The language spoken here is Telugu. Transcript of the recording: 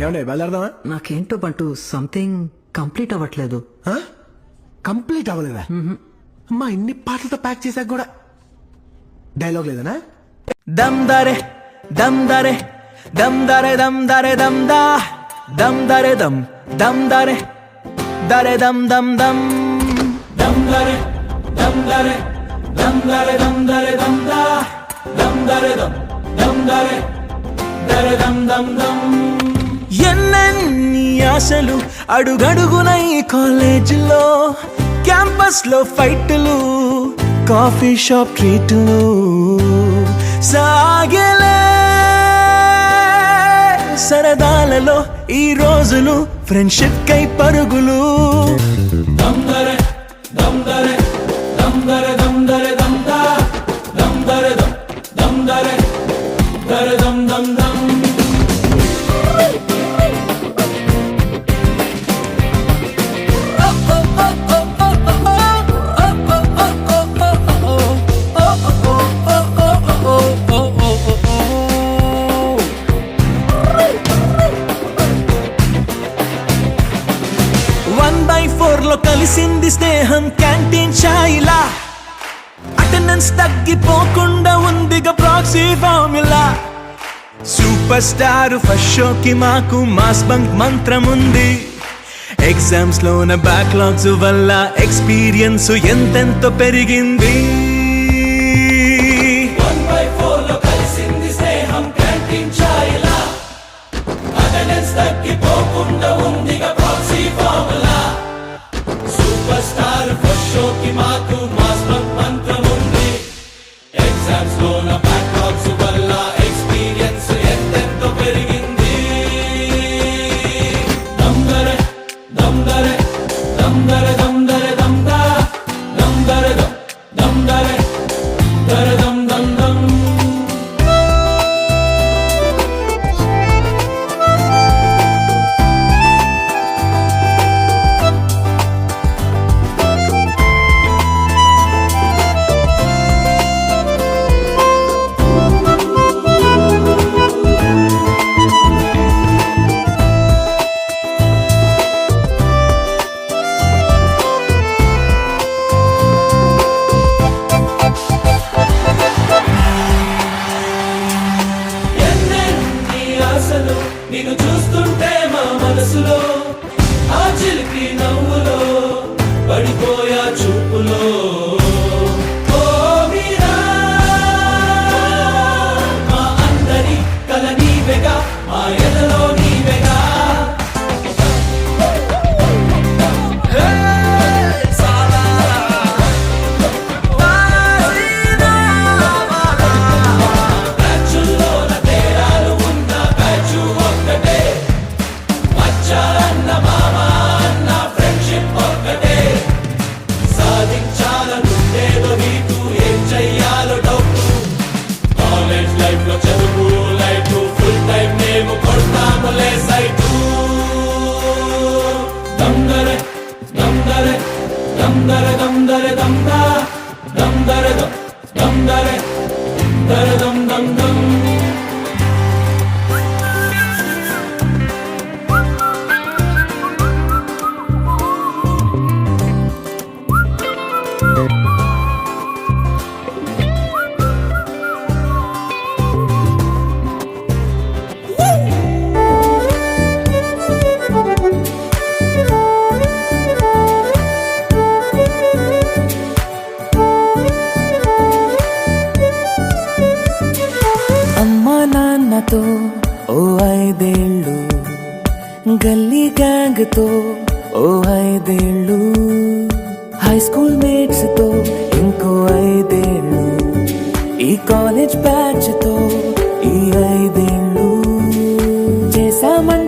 ఏమండి బయలుదేరదామా? నాకేంటో బంటూ సంథింగ్ కంప్లీట్ అవ్వట్లేదు. కంప్లీట్ అవ్వలేదా? అమ్మా ఇన్ని పాటలతో ప్యాక్ చేశాక కూడా డైలాగ్ లేదనా? దమ్ దరే దమ్ దరే దమ్ దరే దమ్ దరే దమ్ దా దమ్ దరే దమ్ దమ్ దరే దరే దమ్ దమ్ దమ్ దమ్ దరే దమ్ దరే దమ్ దరే దమ్ దరే దమ్ దా దమ్ దరే దమ్ దమ్ దరే దరే దమ్ దమ్ దమ్. ఎన్నెన్ని ఆశలు అడుగడుగున ఈ కాలేజీలో, క్యాంపస్ లో ఫైట్లు, కాఫీ షాప్ ట్రీట్లు సాగలే. సరదాలలో ఈ రోజులు ఫ్రెండ్షిప్ కై పరుగులు. దమ్దరే దమ్దరే దమ్దరే దమ్దరే దమ్దా దమ్దరే దమ్ దమ్దరే దరే దమ్ దమ్ దమ్. లో కలిసింది స్నేహం క్యాంటీన్ ఛాయిలా, అటెండెన్స్ తగ్గిపోకుండా ఉందిగా proxy formula. Super star first షోకి మాకు మాస్ బంక్ మంత్రం ఉంది. ఎగ్జామ్స్ లోన బ్యాక్లాగ్స్ వల్ల ఎక్స్పీరియన్స్ ఎంతెంతో పెరిగింది. తగ్గిపోకుండా ఉందిగా proxy formula. Super star first షోకి మాకు మాస్ బంక్ మంత్రం ఉంది. ఎగ్జామ్స్ లోన బ్యాక్లాగ్స్ వల్ల ఎక్స్పీరియన్స్ ఎంతెంతో పెరిగింది. దమ్దరే దమ్దరే దమ్దరే దమ్దరే దమ్దా దమ్దరే దమ్ దమ్దరే దరే దమ్ దమ్ దమ్. నిన్ను చూస్తుంటే మా మనసులో ఆ చిలిపి నవ్వులో పడిపోయా చూపులో. ఓ మీరా మా అందరి కల నీవెగా, మా ఎదలో నీవెగా. దమ్దరే దమ్దరే దమ్దరే దమ్దరే దమ్దా దమ్దరే దమ్ దమ్దరే దరే దమ్ దమ్ దమ్. నాన్నతో ఓ 5 ఏళ్ళు, గల్లీ గ్యాంగ్ తో ఓ 5 ఏళ్ళు, హై స్కూల్ మేట్స్ తో ఇంకో 5 ఏళ్ళు, ఈ కాలేజ్ బ్యాచ్ తో ఈ 5 ఏళ్ళు చేసామన్న